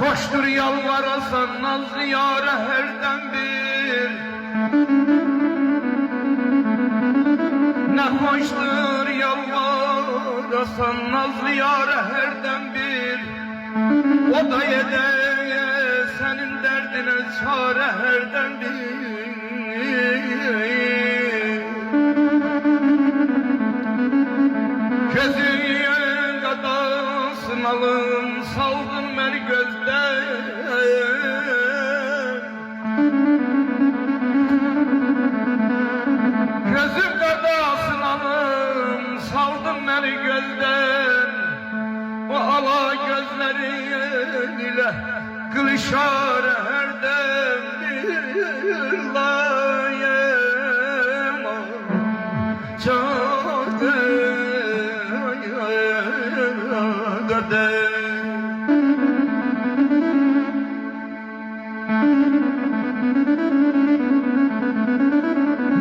Hoştur yalvarasan nazlı yâre herden bir. Ne hoştur yalvarasan nazlı yâre herden bir. O da yedeye senin derdine çare herden bir. Gözüye kadasın alın saldın beni gözden. Gözüm kadasın alın saldın beni gözden. O ala gözlerin ile kılışar herden bir layem çağırdı derde.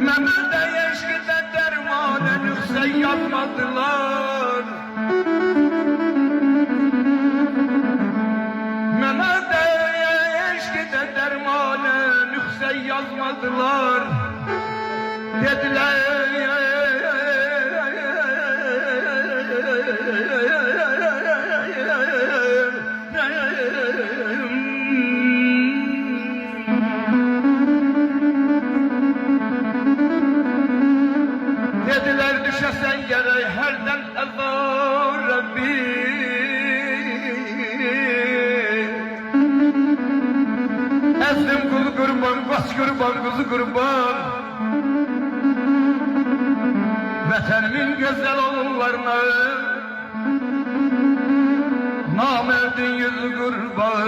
Mehmet'e eşkide dermanen yüksek yapmadılar. Mehmet'e eşkide dermanen yüksek yazmadılar. Dediler dediler düşesen gerek herden ezar Rabbi. Ezdim kulu kurban, baş kurban, kuzu kurban. Vatanimin güzel oğullarına namerdin yüzü kurban.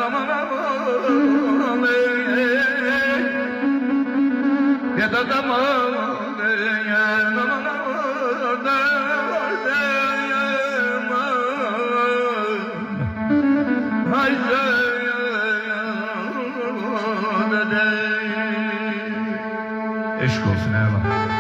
Aman aman ya da daman aman aşk olsun eyvallah.